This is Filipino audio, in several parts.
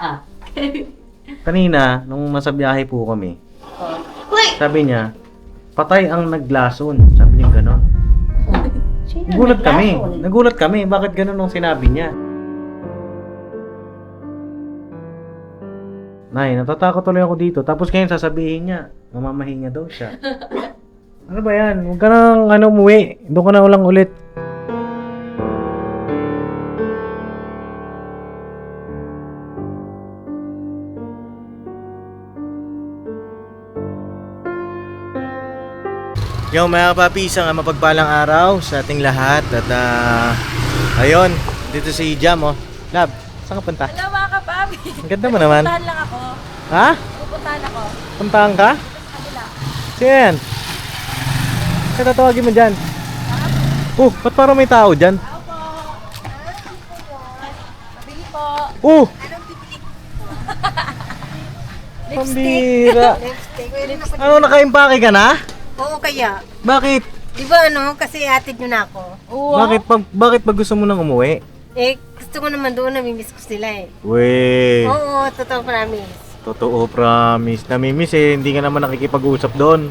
Ah. Kanina, nung nasa biyahe po kami, sabi niya, patay ang naglason. Sabi niya gano'n. Sino Nagulat kami. naglason? Nagulat kami. Bakit gano'n nung sinabi niya? Nay, natatakot tuloy ako dito. Tapos ngayon sasabihin niya, mamamahinga daw siya. Ano ba yan? Huwag ka nang umuwi. Doon ka na ulang ulit. Yo mga kapapi, isang mapagpalang araw sa ating lahat. At ayun, dito si Jam oh. Lab, saan ka punta? Hello mga kapapi. Ang ganda mo naman. Pupuntahan lang ako. Ha? Pupuntahan ako. Puntahan ka? Sa kabila. Sino yan? Saan tatawagin mo dyan? Ba't parang may tao dyan? Ako po. Pabili po. Anong pambira. Lipstick. Ano, nakaimpake ka na? Oo, kaya. Bakit? Di ba kasi atid nyo na ako. Bakit pag gusto mo nang umuwi? Gusto ko naman doon, namimiss ko sila eh. Weh, Oo, totoo promise. totoo promise. Namimiss hindi ka naman nakikipag-usap doon.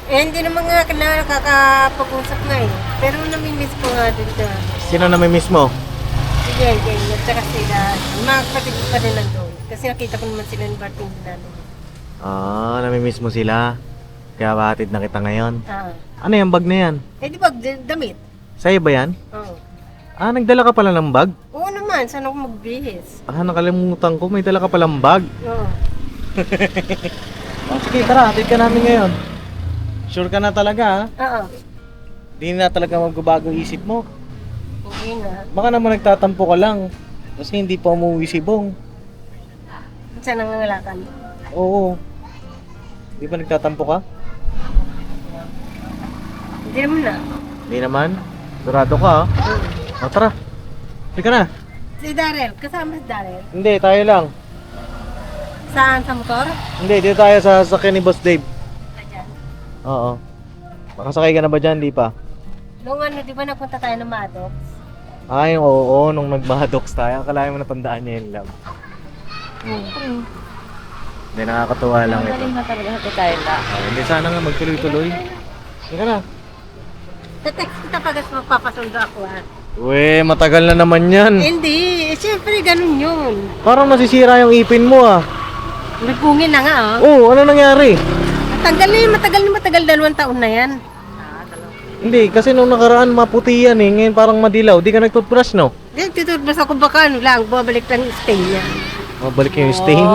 Hindi naman nga kailangan nakakapag-usap nga eh. Pero namimiss ko nga dito. Sino namimiss mo? Si Geng, at saka sila. Mga kapatid ko pa rin nandun. Kasi nakita ko naman sila ni Barting Dinalo. Namimiss mo sila. Kaya batid na kita ngayon. Ano yung bag na yan? Di ba, damit? Sa'yo ba yan? Oo. Nagdala ka pala ng bag? Oo naman, saan ako magbihis? Nakalimutan ko, may dala ka palang bag. Oo. Sige, tara, hatid ka namin ngayon. Sure ka na talaga Oo. Di na talaga magbabago isip mo. Hindi na. Baka naman nagtatampo ka lang. Kasi hindi pa umuwi si Bong. Saan nangangalakan? Oo. Di ba nagtatampo ka? Hindi naman na. Hindi naman. Durado ka tara. Hindi ka na. Si Darrell, kasama si Darrell. Hindi, tayo lang. Saan? Sa motor? Hindi, dito tayo sa sasakyan ni Boss Dave. Ayan. Oo. Makasakay ka na ba dyan? Di pa. Nung di ba nagpunta tayo ng Maddox? Oo, nung nag-Maddox tayo. Akalain mo natandaan niya yun lang. Hindi, nakakatuwa lang ito. Magaling na talaga sa tayo na. Hindi, sana nga magtuloy-tuloy. Hindi ka na. Sa-text kita pag magpapasundo ako Uwe, matagal na naman yan. Hindi, siyempre ganun yun. Parang nasisira yung ipin mo Nagpungin na nga Ano nangyari? Matagal 2 taon na yan. Hindi, kasi nung nakaraan maputi yan ngayon parang madilaw. Di ka nag-toothbrush, no? Tutubas ako baka lang, babalik lang yung stain niya. Mabalik yung stain.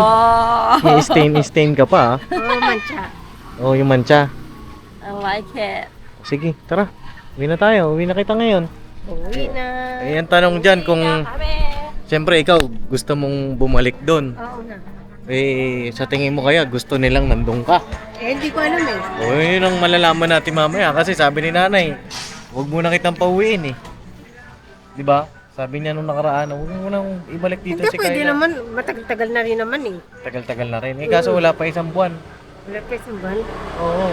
May stain ka pa Oo, mancha. yung mancha. I like it. Sige, tara. Uwi na tayo. Uwi na kita ngayon. Uwi na. Ayan, tanong dyan kung... Siyempre, ikaw, gusto mong bumalik doon. Oo na. Sa tingin mo kaya, gusto nilang nandun ka. Hindi ko alam Yun ang malalaman natin mamaya. Kasi sabi ni nanay, huwag mo na kitang pauwiin Di ba? Sabi niya nung nakaraan, huwag mo nang ibalik dito Hindi, si pwede Kayla. naman. Matagal-tagal na rin naman Tagal-tagal na rin. Kaso wala pa isang buwan. Wala pa isang buwan. Oo.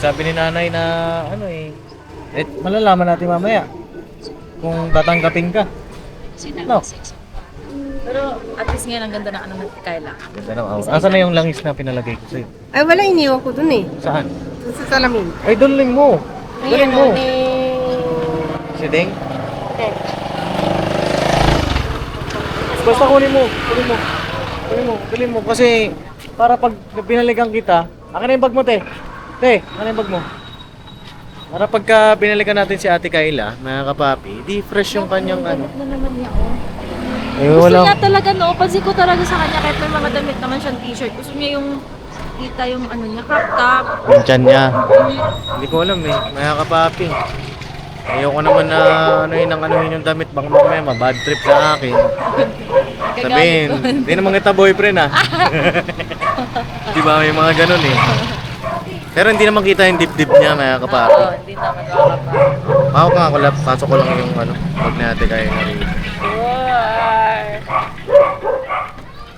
Sabi ni nanay na malalaman natin mamaya kung tatanggapin ka. No. Pero at least ngayon ang ganda ng ano ng Kayla. Ganda na. Asan na yung langis na pinalagay ko sa'yo? Ay, wala, iniwan ko dun Saan? Dun sa salamin. Ay, duling mo. Duling mo. Ni... Si Deng? Basta kunin mo. Kunin mo. Kasi para pag pinalikan kita, akin na yung bag mo, te. Te, akin na yung bag mo. Para pagka binalikan natin si Ate Kayla, mga kapapi, di fresh yung kanyang ano. Na naman niya Eh, Gusto niya talaga pansin ko talaga sa kanya kahit may mga damit naman siyang t-shirt. Gusto niya yung kita yung ano niya, crop top. Yung tiyan niya. Hindi ko alam mga kapapi. Ayoko naman na anuhin yung damit. Baka mamaya bad trip sa akin. Sabihin, hindi naman kita boyfriend Di ba may mga ganun Pero hindi naman kita yung dip-dip niya mga kapapi. Oo, hindi naman makakapa. Ako nga, pasok ko lang yung wag natin kaya na rin.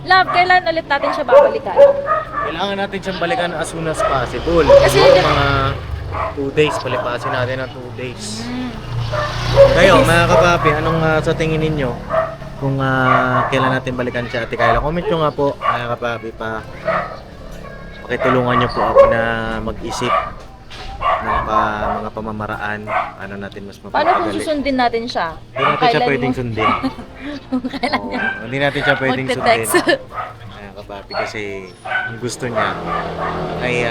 Love, kailan ulit natin siya babalikan? Kailangan natin siyang balikan as soon as possible. Kasi mga 2 days, palipasin natin ng 2 days. Kayo, mga kapapi, anong sa tingin ninyo? kung kailan natin balikan si Ate Kyla. Comment nyo nga po, mga kapapi, pakitulungan nyo po ako na mag-isip ng mga pamamaraan. Ano natin mas Paano kung mapapagali. susundin natin siya? Hindi natin siya pwedeng sundin. Kailan Oo, niya? hindi natin siya pwedeng sundin. Magte-text. Mga kapapi, kasi ang gusto niya ay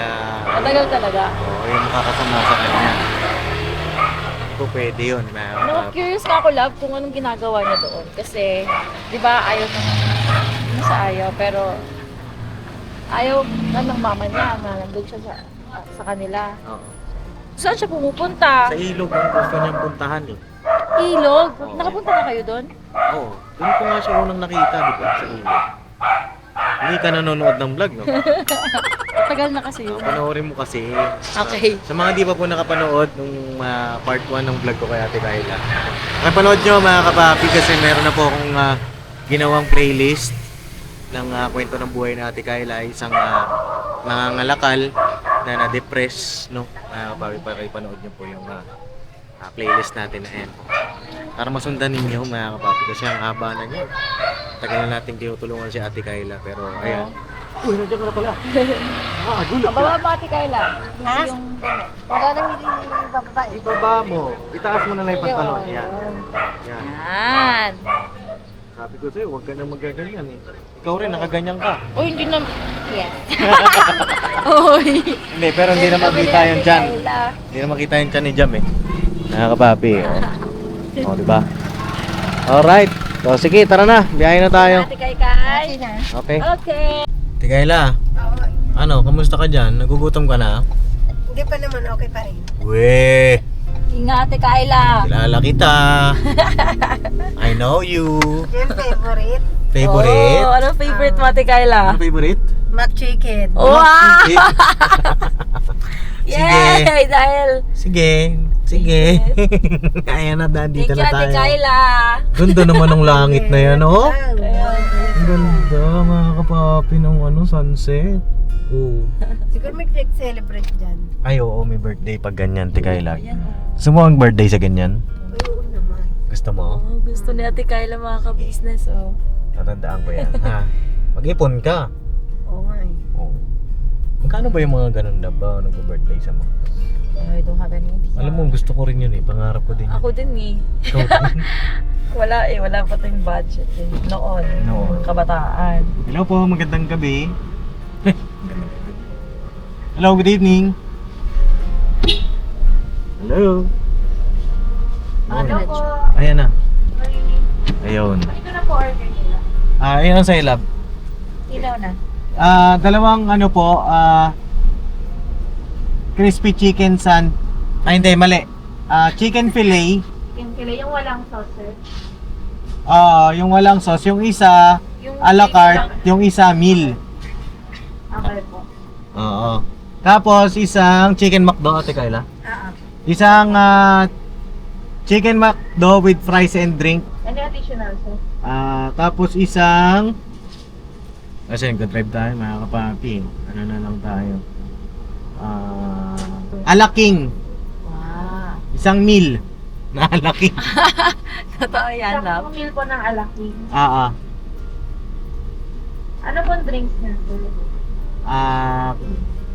Matagal talaga. yung makakasama sa kanya. Hindi po pwede yun, mga No, kapapi. curious ka ako, love, kung anong ginagawa niya doon. Kasi, di ba, ayaw ng, hindi sa ayaw, pero ayaw na ng mama niya na nandun siya sa kanila. Oo. Saan siya pumupunta? Sa ilog ang gusto niyang puntahan eh. Ilog? Oo. Nakapunta na kayo doon? Oo. Doon ko nga siya unang nakita, di ba? Sa ilog. Hindi ka nanonood ng vlog, no? Tagal na kasi yun. Panoorin mo kasi. Okay. Sa mga di pa po nakapanood nung part 1 ng vlog ko kay Ate Kyla. Napanood nyo mga kapapi kasi meron na po akong ginawang playlist ng kwento ng buhay ni Ate Kyla. Isang nangangalakal na na-depress, no? Mga kapapi, para ipanood nyo po yung playlist natin na yan. Para masundan ninyo mga kapapi kasi ang haba na niya. Tagal na natin tinutulungan si Ate Kyla pero ayan. Uy, nandiyan ka na pala. Gulat ka. Baba mo, Ate Kyla. Ha? Yung damit. Wala nang hindi babae. Ibaba mo. Itaas mo na lang yung pantalon. Yan. Yan. Yan. Sabi ko sa'yo, huwag ka nang magaganyan eh. Ikaw rin, nakaganyan ka. Uy, hindi na... Yes. Uy. Hindi, pero hindi na makita yung tiyan. Hindi na makita yung tiyan ni Jam eh. Nakakapapi. O, diba? Alright. So, sige, tara na. Biyahe na tayo. Ate Kay. Okay. Okay. Tigayla, ano, kamusta ka dyan? Nagugutom ka na? Hindi pa naman, okay pa rin. Weh, Ingat, Ate Kyla. kilala kita. I know you. Yung favorite, Favorite? Oh, ano favorite mo, Ate Kyla? Ano favorite? mac chicken. Wow! Sige. Yay! Dahil... Sige. Sige. Ayan na, Thank dito you, na Ate tayo. Kyla. Ganda naman ng langit na yan, oh. Ayan. Ang ganda, mga kapapi ng sunset. Oh. Siguro may celebrate dyan. Ay, oo, may birthday pag ganyan, Tigayla. Ayan, oh. Gusto mo ang birthday sa ganyan? Oo naman. Gusto mo? Oh, gusto ni Ate Kyla mga ka-business, oh. Tatandaan ko yan, ha? Mag-ipon ka. Oo nga eh. Oh. Magkano ba yung mga ganun na ba nag-birthday sa mga? I don't have any idea. Alam mo, gusto ko rin yun eh. Pangarap ko din yun. Ako din eh. Ikaw din. Wala pa tayong budget eh. Noon. Noon. Kabataan. Hello po, magandang gabi. Hello, good evening. Hello. Hello po. Ayan na. Ayun. Ito na po order nila. Ayun ang sa ilab. Ilaw na. Dalawang ano po, crispy chicken hindi, mali. Chicken fillet. Yung kila, yung walang sauce. Yung walang sauce. Yung isa, Yung a la carte. Yung isa, meal. Okay po. Oo. Tapos, isang chicken McDo, Ate Kyla. Oo. Isang chicken McDo with fries and drink. Ano yung additional, sir? Tapos isang kasi nag-drive tayo mga kapapi. Ano na lang tayo. Alaking. Wow. Isang meal na alaking. Totoo yan, love. meal po ng alaki. Ano pong drinks niya?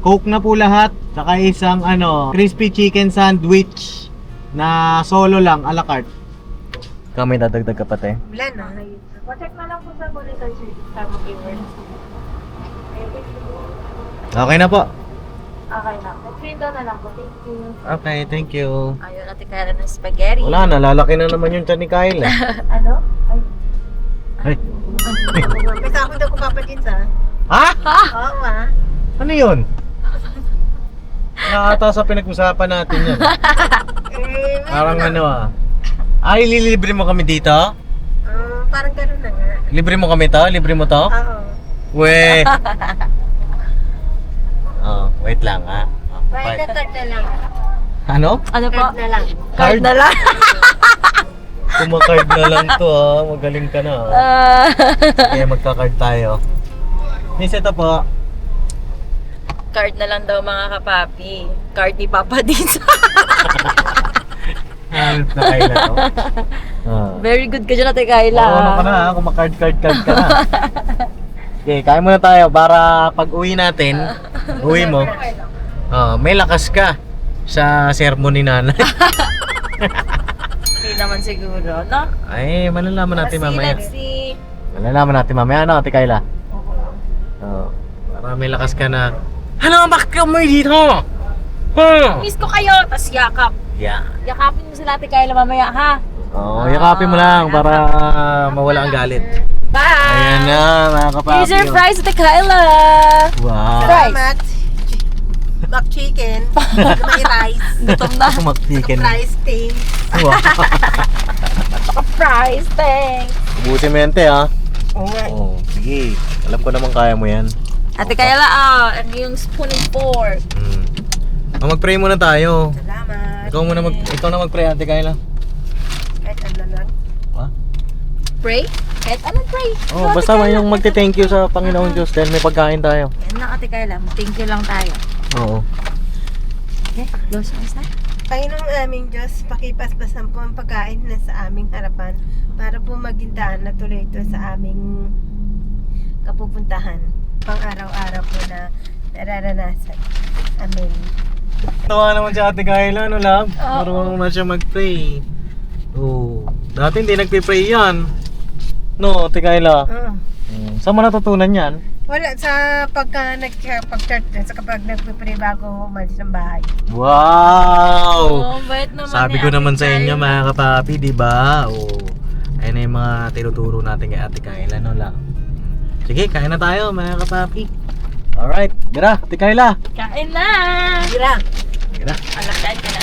Coke na po lahat. Saka isang crispy chicken sandwich na solo lang, a la carte. Kami dadagdag ka pati. Wala na. Check na lang po sa monitor sir. Tama keyword. Okay na po. Okay na. Mag-print down na lang po. Thank you. Okay, thank you. Ayun, Ate Kyla ng spaghetti. Wala na, lalaki na naman yung tiyan ni Kyle. Ano? Ay, Ay. May sako daw ko papadin sa. Ha? Oo ah. Ano yun? Nakata sa pinag-usapan natin yan. Parang Ay, ililibre mo kami dito? Parang gano'n na nga. Libre mo kami to? Libre mo to? Oo. We. Wait lang ha. May card na lang. Ano? Ano po? Card na lang. Card na lang. Kumakard na lang to ha. Magaling ka na. Kaya magka-card tayo. Miss, ito po. Card na lang daw mga kapapi. Card ni Papa din. Ayos na Kayla to. Very good ka dyan, Ate Kayla. Oo, ano ka na ha? Kumakard-card ka na. Okay, kain muna tayo para pag uwi natin, uwi mo, may lakas ka sa sermon ni nanay. Hindi naman siguro, no? Ay, malalaman natin mamaya. Si Malalaman natin mamaya, ano, Ate Kayla? Para may lakas ka na, ano, bakit ka umuwi dito? Miss ko kayo, tas yakap. Yeah. Yakapin mo sila, Ate Kayla, mamaya, ha? Yakapin mo lang para mawala ang galit. Bye! Ayan na, mga kapapi. Here's your fries, Ate Kayla! Wow. Salamat. Black chicken. May rice. Gutom na. Kumak-chicken. Rice thing. Wow. Fries, thanks! Ubusin mo yan, te, ha? Oo nga. Sige. Alam ko naman kaya mo yan. Ate Kayla, ang yung spoon and fork. Mag-pray muna tayo. Salamat. Ikaw na mag-pray, Ate Kayla. Kahit ano lang. Ha? Pray? Kahit anong pray. Basta may yung magte-thank you sa Panginoon Diyos dahil may pagkain tayo. Yan lang, Ate Kayla. Thank you lang tayo. Oo. Okay, Diyos, basta. Panginoong aming Diyos, pakipaspasan po ang pagkain na sa aming harapan para po maging daan na tuloy ito sa aming kapupuntahan pang araw-araw po na nararanasan. Amen. Tawa naman si Ate Kayla, ano love? Marunong na siya mag-pray. Dati hindi nagpe-pray yan. No, Ate Kayla. Saan mo natutunan yan? Wala, sa pag-church, sa kapag nagpipray bago umalis ng bahay. Wow! Bait naman Sabi ko naman sa inyo mga kapapi, di ba? Ayun na yung mga tinuturo natin kay Ate Kayla, no la? Sige, kain na tayo mga kapapi. Alright, gira, Ate Kayla. Kain na! Gira! Gira. Alakain ka na.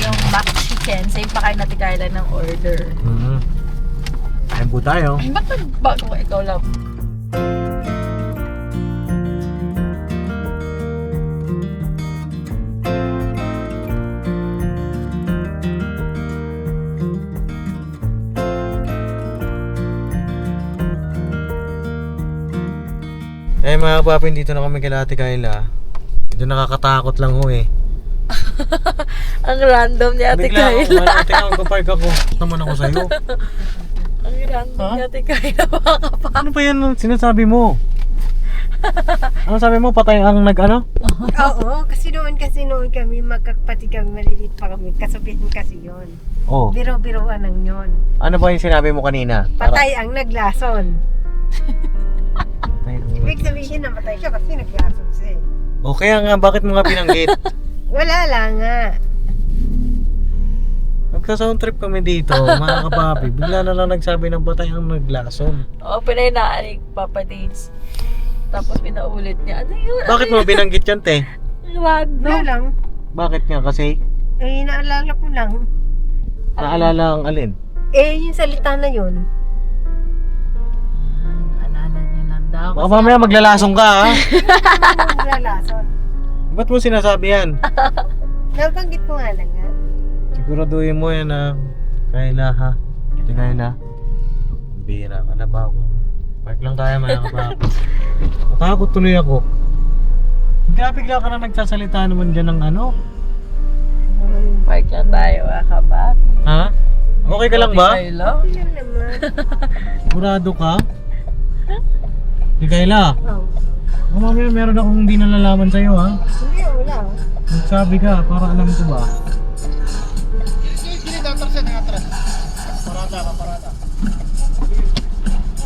Yung back chicken. Save pa kayo natin Kayla ng order. Kain po tayo. Ay, ba't nagbago ka? Ikaw lang. Mga kapapi, dito na kami kay Ate Kayla. Ito nakakatakot lang ho eh. Ang random ni Ate Kayla. Ate Kayla, magpapark ako. Naman ako sa'yo. Ang random ni Ate Kayla. Baka pa. Ano ba yan ang sinasabi mo? Ano sabi mo? Patay ang nag-ano? Oo, kasi noon kami, magkakapatid kami, maliliit pa kami, kasabihin kasi yon. Biro-biroan lang yon. Ano ba yung sinabi mo kanina? Patay ang naglason. Ibig sabihin na matay siya kasi naglason siya eh. Kaya nga, bakit mo nga pinanggit? Wala lang nga. Nagsa-sound trip kami dito, mga kapapi. Bigla na lang nagsabi ng batay ang naglason. Pinahinaan ni Papa Days. Tapos pinaulit niya. Ano yun? Bakit mo binanggit yan, te? Random. Wala lang. Bakit nga kasi? Naalala ko lang. Naalala ang alin? Yung salita na yun. Naalala niya lang daw. Baka mamaya maglalasong ka, ha? Naglason. Ba't mo sinasabi yan? Nabanggit ko nga lang nga. Siguraduhin mo yan na Kayla, ha? Ate Kayla. Bira ka na ba ako? Park lang tayo mga kapapi. Natakot tuloy ako. Bigla ka na nagsasalita naman dyan ng ano? Park lang tayo, kapapi. Ha? Okay ka lang ba? Kayla? Yun naman. Sigurado ka? Ate Kayla. Oh. Mamaya meron akong hindi nalalaman sa'yo, ha? Hindi, wala. Nagsabi ka, para alam ko ba?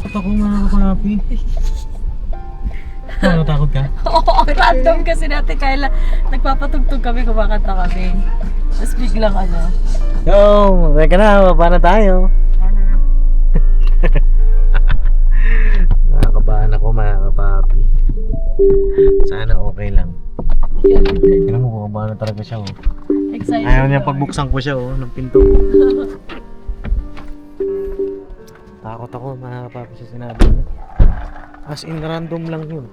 Takot ako mga kapapi. Natakot ka? Oo, random kasi natin Kayla. Nagpapatugtog kami, kumakanta kami. Tapos biglang ano. Yo, teka na, baba na tayo. Nakakabahan ako mga kapapi. Sana okay lang. Tignan mo, kumabahan na talaga siya, oh. Excited. Ayaw niya pagbuksan ko siya, oh, ng pinto. Takot ako mga kapapi sa sinabi niya. As in, random lang yun.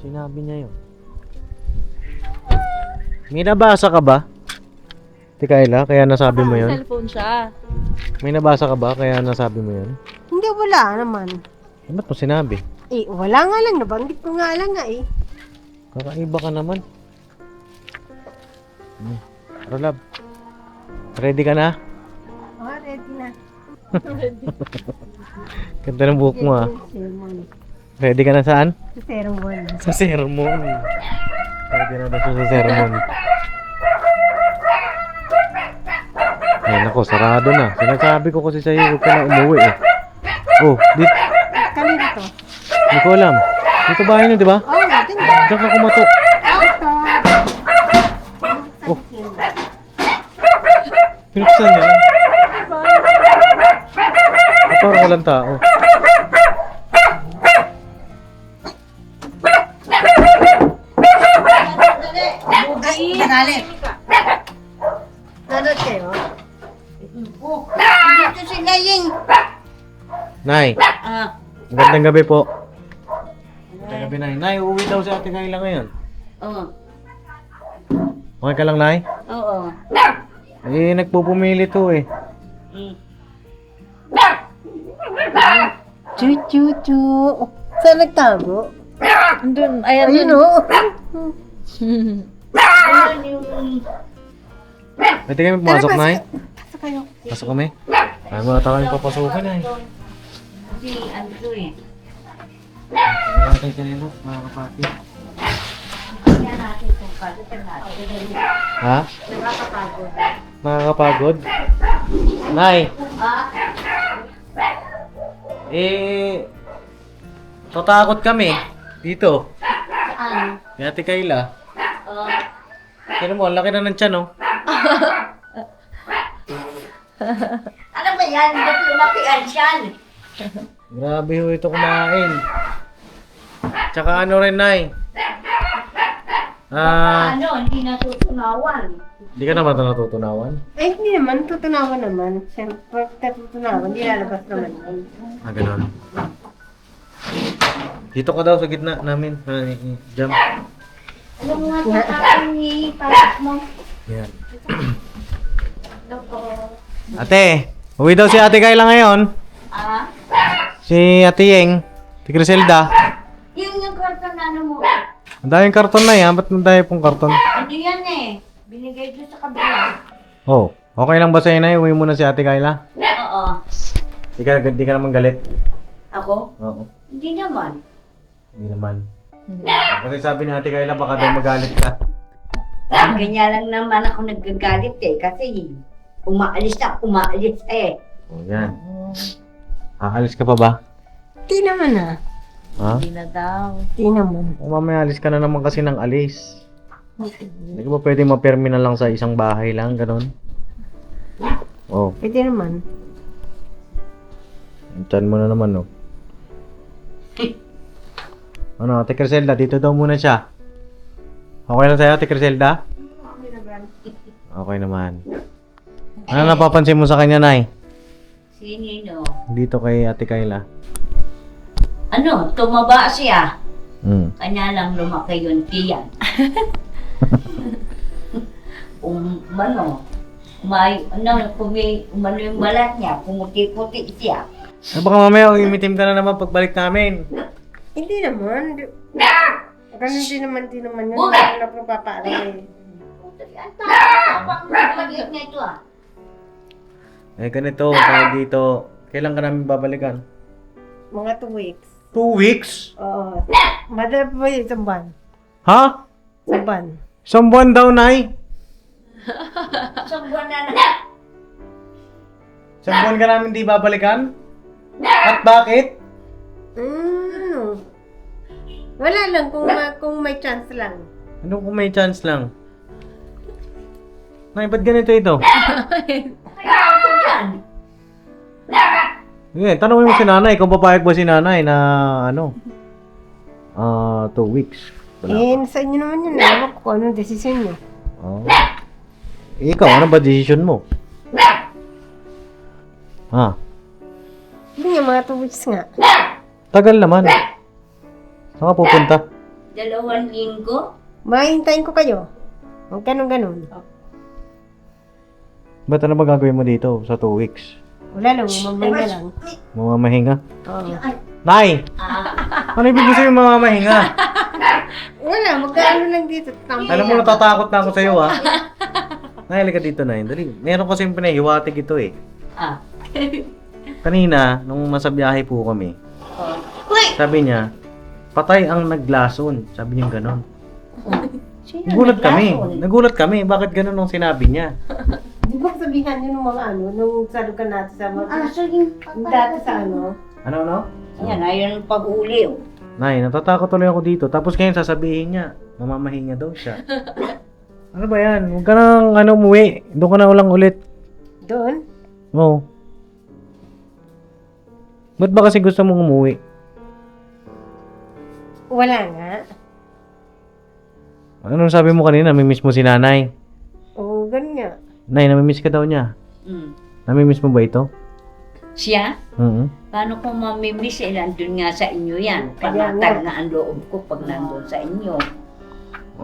Sinabi niya yun. May nabasa ka ba? Ate Kayla, kaya nasabi mo yun? Cellphone siya. May nabasa ka ba kaya nasabi mo yun? Hindi, wala naman. Ba't mo sinabi? Wala nga lang. Nabanggit ko nga lang nga eh. Kakaiba ka naman. Tara, love. Ready ka na? Oh, ready na. Ganda ng buhok mo ah. Sermon. Ready ka na saan? Sa sermon. Sa sermon. Ready na daw siya sa sermon. Ay nako, sarado na. Sinasabi ko kasi sa'yo, huwag ka na umuwi eh. Oh, dito. Kanina to. Hindi ko alam. Dito bahay niyo, di ba? Oh, dito. Diyan ka kumatok. Ito. Oh. Pinuksan niya lang. Parang walang tao. Dali. Nanood kayo? Dito si Laying. Nay, Ah. magandang gabi po. Magandang gabi, Nay. Nay, uuwi daw si Ate Kayla ngayon. Oo. Okay ka lang, Nay? Oo. Eh, nagpupumili to eh. Chu. Saan nagtago? Andun, ayan Ayun dun. o. Pwede kami pumasok, Nay? Pasok kayo. Pasok kami? Ay, mga tao yung papasukin, Nay. Si Andrew eh. Ay, natin kanino, mga kapati. Kaya natin itong pagkakas natin. Ha? Nakakapagod. Nakakapagod? Nay! Ah? Eh, tatakot kami. Dito. Saan? Ni Ate Kayla. Oh. Kaya mo, ang laki na ng tiyan, oh. Ano ba yan? Ba't lumakian siyan? Grabe ho ito kumain. Tsaka ano rin, Nay? Ano? Hindi natutunawan. Hindi ka naman ito natutunawan? Eh, hindi naman. Tutunawan naman. Siyempre, natutunawan. Hindi lalabas naman. Ah, ganun. Dito ka daw sa gitna namin. Jump. Ano nga tatapin ni pasok mo? Yan. Doko. Ate, uwi daw si Ate Kayla ngayon. Ah? Si Ate Yeng. Si Criselda. Yung karton na ano mo. Ang daming karton na yan. Ba't ang dami pong karton? Ano yan eh? Binigay doon sa kabila. Oh, okay lang ba sa'yo na uwi mo na si Ate Kayla? Oo. Di ka naman galit? Ako? Oo. Hindi naman. Hindi naman. Kasi sabi ni Ate Kayla baka daw magalit ka. Ganyan lang naman ako nagagalit eh. Kasi umaalis eh. Oh, yan. Aalis ka pa ba? Di naman ah. Ha? Hindi na daw. Di naman. O mamaya alis ka na naman kasi ng alis. Hindi ka ba pwede mapermi na lang sa isang bahay lang, ganon? Oh, Pwede naman. tiyan mo na naman, no? Ano, Ate Criselda, dito daw muna siya. Okay lang sa'yo, Ate Criselda? Okay naman. Ano napapansin mo sa kanya, Nay? Sinino? Dito kay Ate Kayla. Ano? Tumaba siya. Hmm. Kanya lang lumaki yung tiyan. Umano yung balat niya, pumuti-puti siya. Baka mamaya umitim ka na naman pagbalik namin. Hindi naman. Ganun din naman yun. Buhay! Wala na papaalam eh. Ang tapang maliit na ito ah. Eh, ganito, tawag dito. Kailan ka namin babalikan? Mga 2 weeks. 2 weeks? Oo. Madala pa ba yun? Isang buwan? Ha? Isang buwan. Isang buwan daw, Nay. Isang buwan na. Isang buwan ka namin di babalikan? At bakit? Wala lang kung may chance lang. Ano kung may chance lang? Nay, ba't ganito ito? Kaya ako dyan. Sige, tanongin mo si nanay kung papayag ba si nanay na ano? 2 weeks. Wala. Sa inyo naman yun. Ewan ko kung anong desisyon nyo. Oh. Ikaw, ano ba decision mo? Ha? Hindi nga, mga 2 weeks nga. Tagal naman. Saan ka pupunta? 2 linggo? Mahintayin ko kayo. Huwag ganun. Ba't ano ba gagawin mo dito sa 2 weeks? Wala lang, mamay na lang. Mamamahinga? Oo. Nay! Ano ibig sabihin mamamahinga? Wala, magkaano lang dito. Alam mo, natatakot na ako sa'yo, ha? Nay, halika dito, Nay. Dali. Meron kasi yung pinahiwatig ito eh. Ah. Kanina, nung masabiyahe po kami, sabi niya, patay ang naglason. Sabi niya ganon. Sino Nagulat kami. naglason? Nagulat kami. Bakit ganon ang sinabi niya? Di ba sabihan yun ng mga nung salukan natin sa mga, So yung dati sa ano? Ano? Yan, ayun ang paghuli. Oh. Nay, natatakot tuloy ako dito. Tapos ngayon sasabihin niya, mamamahinga daw siya. Ano ba yan? Huwag ka nang umuwi. Doon ka na ulang ulit. Doon? Oo. Ba't ba kasi gusto mong umuwi? Wala nga. Anong sabi mo kanina? Namimiss mo si nanay? Oo, ganun nga. Nay, namimiss ka daw niya. Mm. Namimiss mo ba ito? Siya? Oo. Paano kung mamimiss eh, nandun nga sa inyo yan. Kaya Panatag na ang loob ko pag nandun sa inyo.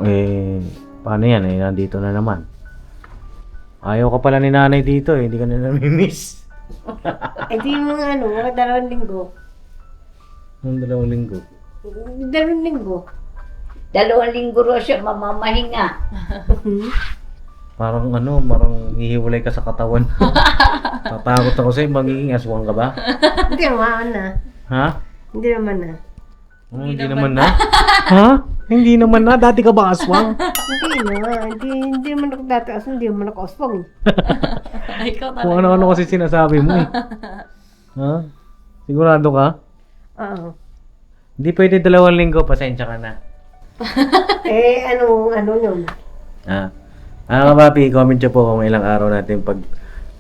Eh, paano yan? Eh, nandito na naman. Ayaw ka pala ni nanay dito eh. Hindi ka na namimiss. Eh di mga mga 2 linggo. Nung 2 linggo. 2 linggo. 2 linggo ro siya mamamahinga. Parang parang hihiwalay ka sa katawan. Tatakot ako sa'yo, magiging aswang ka ba? Hindi naman na. Ha? Hindi naman na. Hindi naman na. Ha? Hindi naman na. Dati ka ba aswang? Hindi na. Hindi naman ako dati aswang. Hindi naman ako aswang. Ikaw talaga. Kung ano-ano kasi sinasabi mo eh. Ha? Sigurado ka? Oo. Hindi pwede 2 linggo, pasensya ka na. Eh, ano yun? Ha? Kapapi, comment nyo po kung ilang araw natin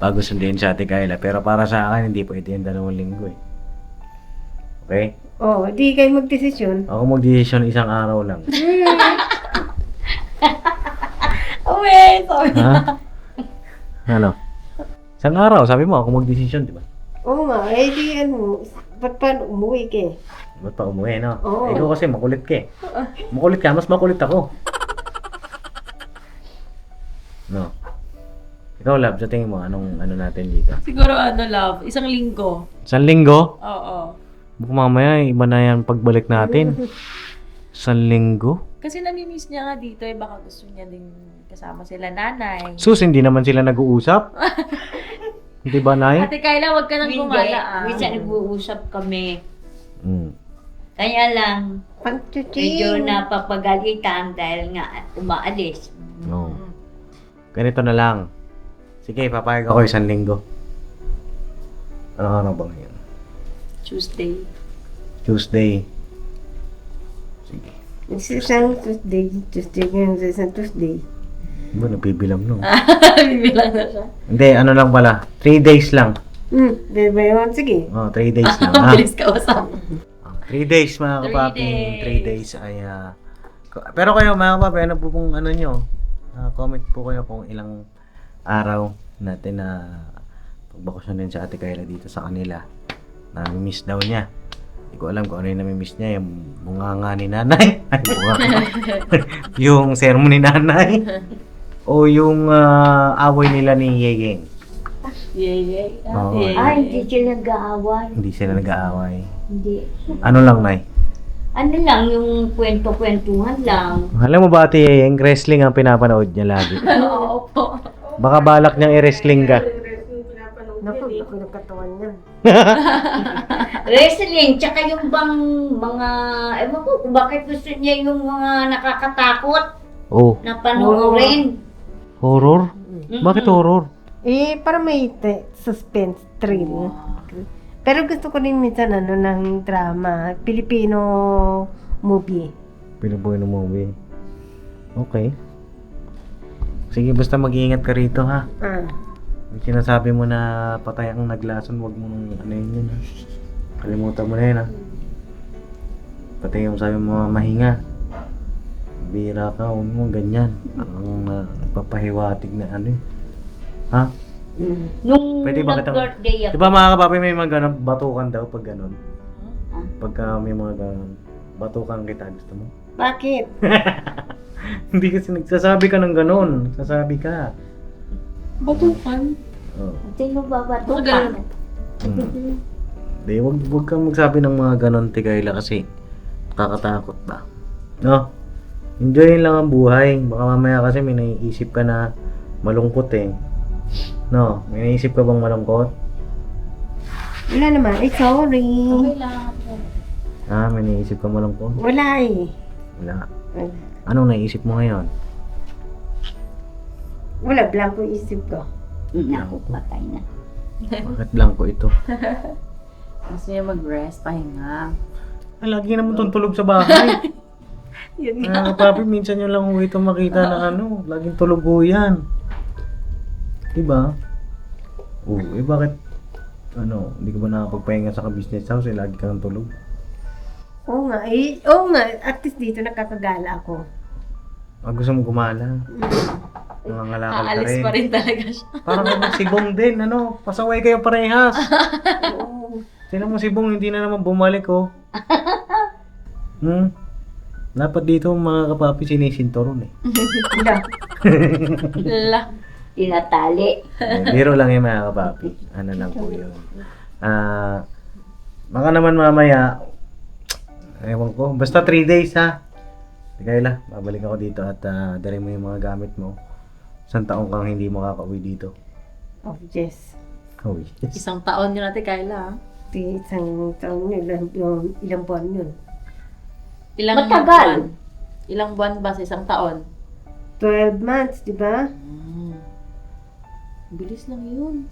bago sundin sa Ate Kayla. Pero para sa akin, hindi pwede yung 2 linggo eh. Okay? Oo, di kayo magdesisyon. Ako mag-decision 1 araw lang. Uwe, sorry. Ha? Ano? 1 araw, sabi mo, ako mag-decision, di ba? Oo nga, eh di ba't pa umuwi ka eh? Ba't pa umuwi, no? Oo. Ikaw kasi makulit ka eh. Makulit ka, mas makulit ako. No. Ikaw, love, sa tingin mo, anong natin dito? Siguro love, 1 linggo. 1 linggo? Oo. Baka mamaya, iba na yan pagbalik natin. 1 linggo? Kasi namimiss niya nga dito eh, baka gusto niya din kasama sila nanay. Sus, hindi naman sila nag-uusap? Di ba, Nay? Ate Kayla, wag ka nang Hindi, gumala ah. minsan nag-uusap kami. Mm. Kaya lang, medyo Panchuching. napapagalitan dahil nga umaalis. No. Ganito na lang. Sige, papayag ako 1 linggo. Ano ba ngayon? Tuesday. Tuesday. Sige. Isang Tuesday ngayon sa isang Tuesday. Ba, nabibilang no? Bibilang na siya. Hindi, ano lang pala. 3 days lang. Di ba yun? Sige. Oh, 3 days lang. ha? Bilis ka usap. 3 days mga 3 kapapi. days. 3 days ay pero kayo mga kapapi, ano po kung ano nyo? Comment po kayo kung ilang araw natin na pagbakasyon din sa Ate Kayla dito sa kanila. Nami-miss daw niya. Hindi ko alam kung ano yung nami-miss niya. Yung bunganga ni nanay. Ay, bunganga. Yung sermon ni nanay. O yung away nila ni Yeyeng. Yay. Oo. Ay, hindi sila nag-aaway. Hindi sila nag-aaway. Hindi. Ano lang, Nay? Ano lang, yung kwento-kwentuhan lang. Alam mo ba, Ate Yeyeng, wrestling ang pinapanood niya lagi. Oo po. Baka balak niyang i-wrestling ka. Naku, ako ng katawan niya. Wrestling, tsaka yung bang mga, ewan ko kung bakit gusto niya yung mga nakakatakot Oh, na panoorin. horror? Bakit horror? Eh, para may suspense, thrill. Pero gusto ko rin minsan ng drama, Filipino movie. Pinubuhay ng movie. Okay. Sige, basta mag-iingat ka rito ha. Yung sinasabi mo na patay ang naglason, wag mong ano yun ha. Kalimutan mo na yun ha. Patay yung sabi mo mahinga. Bira ka, huwag mo ganyan. Ang nagpapahiwatig na ano eh. Ha? Nung Pwede ba kitang- nag-birthday Di ako, ba mga kapapi may mga ganun, batukan daw pag ganun? Ah. Pagka may mga ganun, batukan kita, gusto mo? Bakit? Hindi kasi nagsasabi ka ng ganun. Sasabi ka. Batukan. Oh. sino ba ba ito? Mga ganun. Di, wag kang magsabi ng mga ganun, Tigayla, kasi nakakatakot ba? No? Enjoyin lang ang buhay. Baka mamaya kasi may naiisip ka na Malungkot eh. No, may naisip ka bang malungkot? Wala naman. Sorry. Okay lang. May naisip ka malungkot? Wala eh. Wala. Wala. Anong naisip mo ngayon? Wala, blanco isip ko. Naku, patay na. Bakit blanco ito? Gusto niya mag-rest, pahinga. Lagi naman tulog sa bahay. Yun nga. Papi, minsan nyo lang ito makita na laging tulog ho yan. Diba? Bakit? Hindi ka ba nakapagpahinga sa business house lagi kang tulog? Oo nga, oo nga. At least dito nakakagala ako. Gusto mo gumala? Mga ngalakal ka Aalis rin. pa rin talaga siya. Parang kayo si Bong din, pasaway kayo parehas. Oo. Tingnan mo si Bong, hindi na naman bumalik, oh. Dapat dito mga kapapi sinisinturon eh. Wala. La. Tinatali. Biro lang yung mga kapapi. Ano lang po yun. Baka naman mamaya, ewan ko, basta 3 days ha. Kayla, babalik ako dito at dali mo yung mga gamit mo. 1 taong kang hindi makaka-uwi dito. Oh, yes. Oh, yes. 1 taon yun natin, Kayla. Isang taon yun, ilang buwan yun. Ilang Matagal. buwan? Ilang buwan ba sa 1 taon? 12 months, di ba? Bilis lang yun.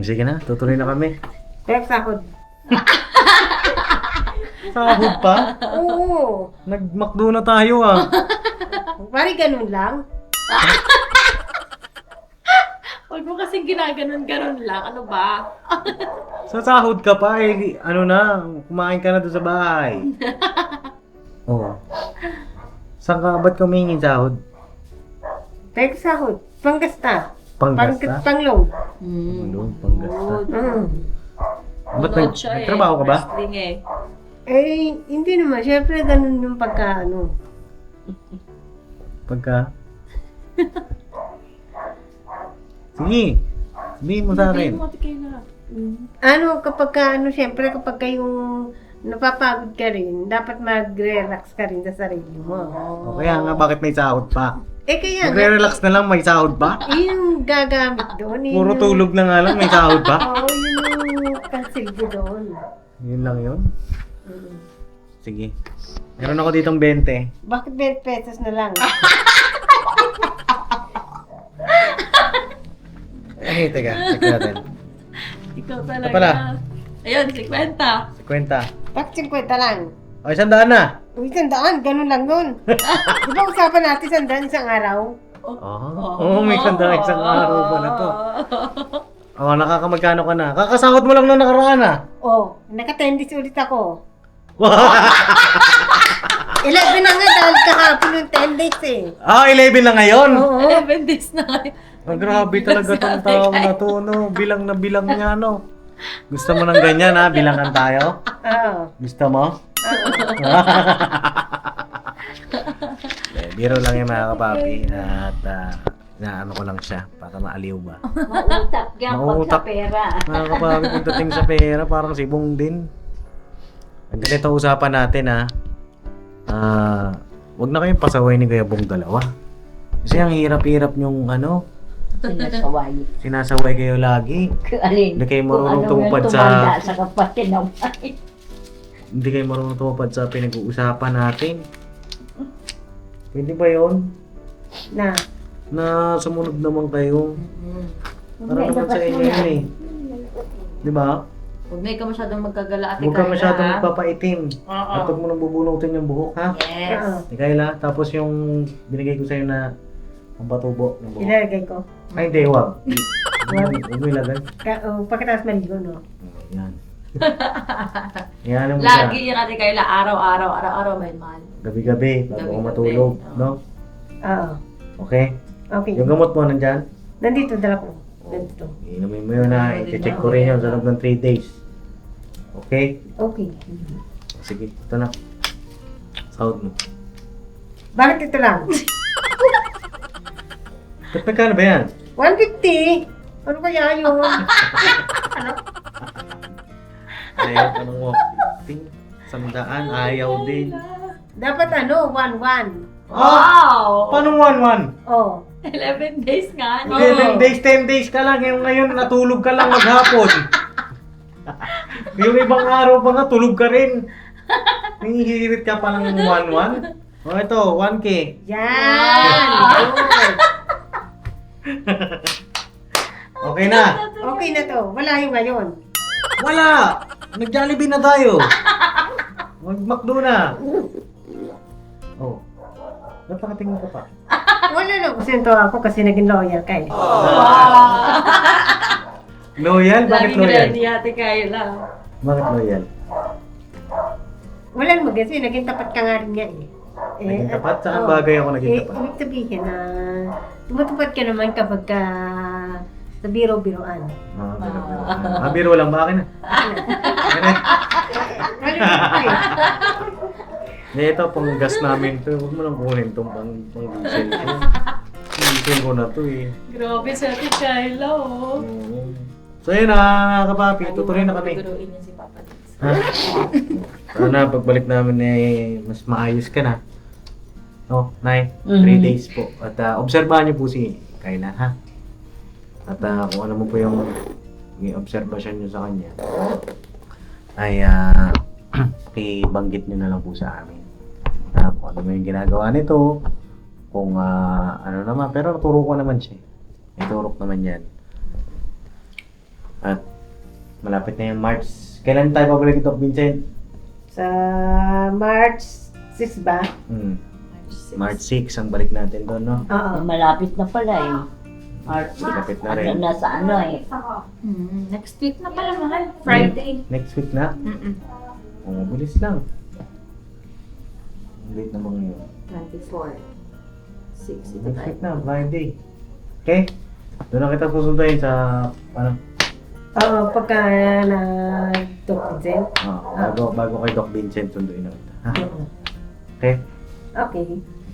Sige na, tutuloy na kami. Pero sahod. Sahod pa? Oo. Nag-McDo na tayo ah. Pari ganun lang. Huwag mo kasing ginaganon-ganon lang. Ano ba? Sa sahod ka pa eh, kumain ka na doon sa bahay. Oo. Saan ka, ba't ka humingin sahod? Pero sahod. Panggasta. Panggasta? Panglong. Panggasta. Ba't Nanood siya nagtrabaho ka ba? Wrestling eh. Hindi naman. Siyempre, ganun yung pagka, Pagka? Sige. Sabihin mo sa akin. Sabihin mo, Ate Kayla. Siyempre, kapag yung napapagod ka rin, dapat mag-relax ka rin sa sarili mo. O kaya nga, bakit may sahod pa? Kaya nga, Magre-relax na lang, may sahod pa? yung gagamit doon. Puro tulog na nga lang, may sahod pa? Oo, yun yung pansilbo doon. Yun lang yun. Sige. Meron ako ditong 20. Bakit 20 pesos na lang? Teka, check natin. Ikaw talaga. Ito pala. Ayun, 50. 50. Bakit 50 lang? O, 100 na. Uy, 100, ganun lang yun. Di ba usapan natin 100 isang araw? Oo, may 100 isang araw pa na to. Nakakamagkano ka na? Kakasahod mo lang nung nakaraan ah. Naka-10 days ulit ako. 11 na nga dahil kahapon yung 10 days eh. 11 na ngayon? Oo. 11 days na ngayon. Grabe talaga tong taong na to, bilang na bilang niya, Gusto mo ng ganyan, bilangan tayo? Oo. Gusto mo? Biro lang yung mga kapapi at naano ko lang siya para maaliw ba. Mautak yan pag sa Mautak. pera. Mga kapapi, pagdating sa pera, parang si Bong din. Ang ganito usapan natin wag na kayong pasaway ni Kuya Bong dalawa. Kasi ang hirap-hirap nyong Sinasaway. sinasaway kayo lagi. Alin? Hindi kayo Kung marunong ano tumupad yung sa tumanda sa kapatid ng bahay. hindi kayo marunong tumupad sa pinag-uusapan natin. Pwede ba yun? Na sumunod naman kayo. Para naman sa inyo yun eh. Di ba? Huwag na ikaw masyadong magkagala, Ate Huwag ka Kayla, masyadong ha? magpapaitim. Oo. At huwag mo nang bubunutin yung buhok, ha? Yes. Di Kayla, tapos yung binigay ko sa'yo na ang patubo ng buhok. Ilalagay ko. Ay, hindi, wag. Huwag mo ilagay. Pagkatapos maligo, no? Yan. Yan mo siya. Lagi yung Ate Kayla, araw-araw may mahal. Gabi-gabi, bago Gabi-gabi. ako matulog. No? Oo. Okay? Okay. Yung gamot mo nandyan? Nandito, dala ko. Nandito. Inumin mo yun na. I-check ko rin yun sa loob ng 3 days. Okay? Okay. Sige, ito na. Sahod mo. Bakit ito lang? Ba't magkano ba yan? 150? Ano kaya yun? Ayaw ka ng walking. 100, ayaw din. Dapat 1-1. Ah, paano 1-1? Oh. 11 days nga. 11 days, 10 days ka lang. Ngayon natulog ka lang maghapon. Yung ibang araw pa nga, tulog ka rin. Nangihirit ka pa ng 1-1. O ito, 1K. Yan! Good. Okay na. Okay na to. Wala yung ngayon. Wala! Nag-Jollibee na tayo. Mag-McDo na. Oh. Napakatingin ka pa. Wala na. Kusento ako kasi naging loyal ka eh. Loyal? Bakit Laging loyal? ready ate Kayla. Bakit loyal? Wala naman kasi naging tapat ka nga rin nga eh. Naging tapat? Saan oo. bagay ako naging tapat? Ibig sabihin na tumutupad ka naman kapag ka sa biro-biroan. Biro lang ba akin na? Wala naman eh. Ito, pang gas namin to. Huwag mo lang kunin itong pang diesel ko. Diesel ko na to eh. Grabe si ate Kayla, oh. Oo. So yun na, kapapi. Tutuloy na kami. Guruin niya si Papa Dins. Ha? Sana pagbalik namin eh, mas maayos ka na. Oh, Nay, 3 days po. At obserbahan niyo po si Kayla, ha? At kung ano mo po yung obserbasyon niyo sa kanya, ay ibanggit niyo na lang po sa amin. Kung ano mo yung ginagawa nito, kung ano naman, pero naturo ko naman siya. May turok naman yan. At malapit na yung March. Kailan tayo pabalik ito, Vincent? Sa March 6 ba? March 6 ang balik natin doon, no? Oo. Malapit na pala eh. March Malapit na rin. nasa ano eh. Next week na pala, mahal. Friday. Next week na? Oo, bilis lang. Ang late naman ngayon. 24. 6 Next week na, Friday. Okay? Doon na kita susunduin sa, ano? Oo, pagka na Dr. Zen. Bago kay Doc Vincent, sunduin na kita. Ha? Okay? Okay.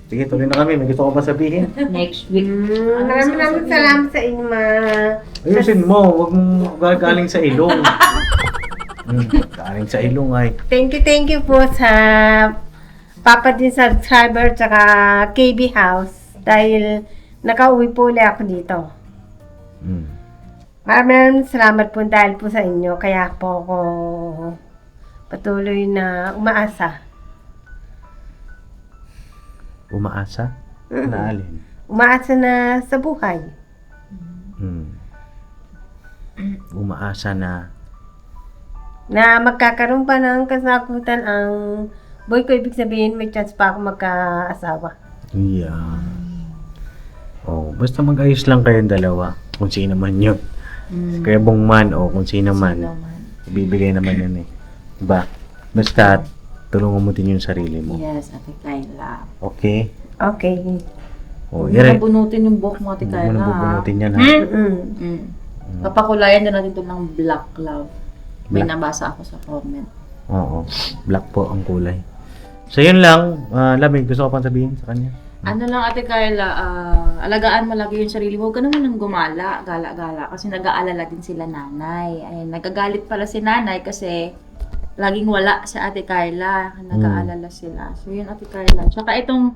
Sige, tuloy na kami. May gusto ko pa sabihin. Next week. Maraming salamat sa inyo Ayusin mo, huwag mong gagaling sa ilong. Galing sa ilong ay. Thank you po sa Papa din subscriber tsaka KB House dahil nakauwi po ulit ako dito. Maraming salamat po dahil po sa inyo kaya po ako patuloy na umaasa. Umaasa? Na alin? Umaasa na sa buhay. Umaasa na Na magkakaroon pa ng kasagutan ang boy ko, ibig sabihin may chance pa ako magkaasawa. yeah. Oh, basta mag-ayos lang kayong dalawa. Kung sino man yun. Kaya bong man o kung sino man. Ibibigay naman yun eh. Diba? Basta tulungan mo din yung sarili mo. Yes, ate Kayla. Okay? Okay. Oh, Huwag mo ire. nabunutin yung buhok mo, ate Huwag mo Kayla. nang bubunutin yan ha. Papakulayan din natin ito ng black love. May Black. nabasa ako sa comment. Oo. Black po ang kulay. So yun lang. Lamig, gusto ko pang sabihin sa kanya. Ano lang ate Kayla, alagaan mo lagi yung sarili mo. Huwag ka naman nang gumala, gala-gala. Kasi nag-aalala din sila nanay. Ayun, nagagalit pala si nanay kasi laging wala sa ate Kayla. Nag-aalala sila. So yun ate Kayla. Tsaka itong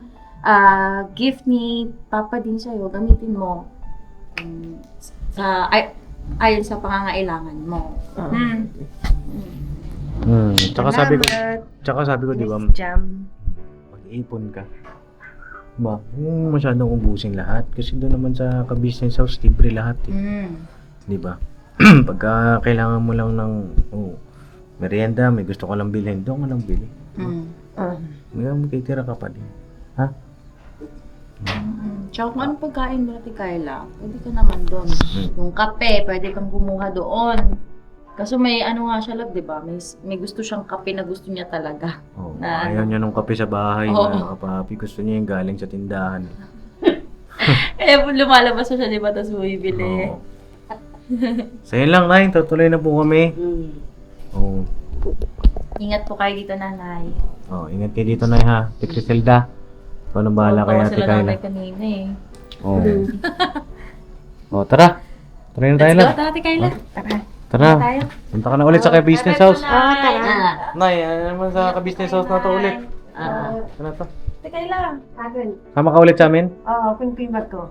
gift ni Papa din sa'yo, gamitin mo. Ayon sa pangangailangan mo. Tsaka sabi ko, di ba, Miss Jam. mag-ipon ka. Diba? Huwag masyadong ubusin lahat. Kasi doon naman sa ka-business house, libre lahat eh. Di ba? Pagka kailangan mo lang ng merienda, may gusto ko lang bilhin, doon ko lang bili. May magkitira ka pa din. Ha? Tsaka kung anong pagkain mo natin, Kayla, pwede ka naman doon. Yung kape, pwede kang kumuha doon. Kaso may ano nga siya, love, di ba? May gusto siyang kape na gusto niya talaga. Oh, Na- ayaw niya nung kape sa bahay, Oo. mga kapapi. Gusto niya yung galing sa tindahan. Lumalabas na siya, di ba? Tapos bumibili. Oo. So yun lang, Nay. Tutuloy na po kami. Oh. Ingat po kayo dito, nanay. Oh, ingat kayo dito, Nay, ha? Ate Criselda. Ikaw nang bahala kay Ate sila Kayla. nanay kanina eh. Oh. Oh, tara. Tara na tayo Let's lang. go, ate Kayla. Tara. Tayo. Punta ka na ulit sa ka-business house. Tara. Nay, ano naman sa ka-business house na to ulit? Ano to? Teka lang. Akin. Sama ka ulit sa amin? Oo, pinpimat ko.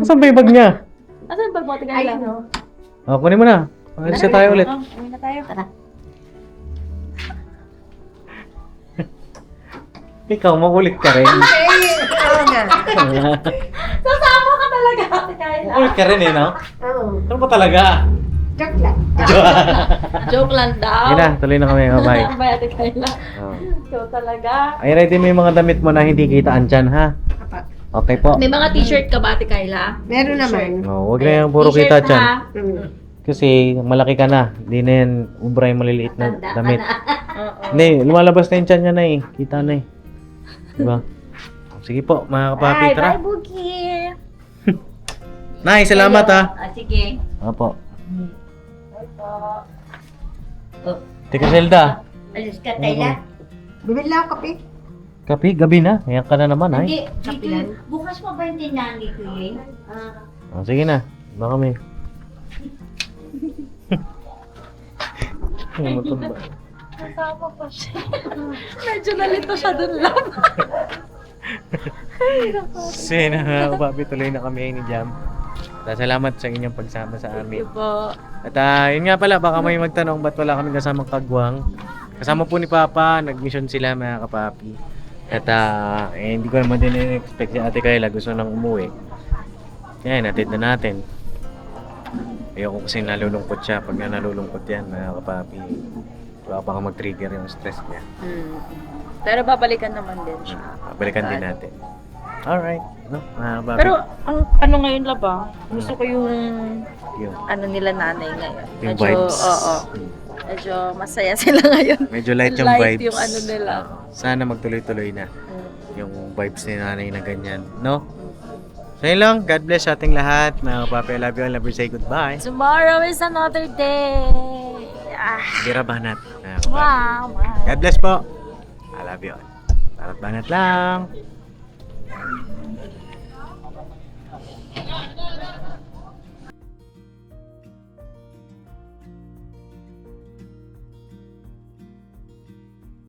Saan ba yung bag niya? Asan yung bag mo? Teka lang. Ayun, no? Oh, kunin mo na. Alis na tayo ulit. Uwi na tayo. Tara. Ikaw, makulit ka rin. Oo nga. Sasama ka talaga, Ate Kayla. Makulit ka rin eh, no? Oo. Ano ba talaga? Joke lang. Joke lang daw. Sige na, tuloy na kami. Bye. Bye, Ate Kayla. Oh. Ikaw talaga. Ay, ready mo yung mga damit mo na hindi kita andyan, ha? Okay po. May mga t-shirt ka ba, Ate Kayla? Meron naman. Oh, huwag na yung puro T-shirt kita dyan. ha? Kasi malaki ka na. Hindi na yan ubra yung maliliit na Tanda ka damit. na. Oo. Hindi, lumalabas na yung tiyan niya na eh. Kita na eh. Diba? Sige po, mga kapapi, Bye, tara. bye, Boogie. Nay, salamat ha. Sige. Opo. Bye po. Oh, Tika Zelda. alis ka, Tayla. Bibili lang ako kape. Kapi, gabi na. Ayan ka na naman, ay. Hindi, Kapilan. dito, bukas pa ba yung tindahan dito eh? Oh, sige na. Baka may... Ano mo ito ba? Kasama pa siya. Medyo nalito siya dun lang. Sige na, mga kapapi. Tuloy na kami ni Jam. Salamat sa inyong pagsama sa amin. Ito po. At yun nga pala, baka may magtanong ba't wala kaming kasamang kagwang. Kasama po ni Papa, nag-mission sila mga kapapi. At hindi ko naman din expect si Ate Kayla, gusto nang umuwi. Kaya natid na natin. Ayoko kasi nalulungkot siya. Pag nalulungkot yan mga kapapi, baka mag-trigger yung stress niya. Pero babalikan naman din siya. Balikan din natin. Alright. No, mga kapapi. Pero ang ano ngayon laba, gusto ko yung Yun. ano nila nanay ngayon. Yung vibes. Oo. Medyo masaya sila ngayon. Medyo light yung Light vibes. yung ano nila. Sana magtuloy-tuloy na yung vibes ni nanay na ganyan. No? So yun lang. God bless sa ating lahat. Mga kapapi, I love you all. Love you. Say goodbye. Tomorrow is another day. Bira banat. Wow. God bless po. I love you all. Banat-banat lang.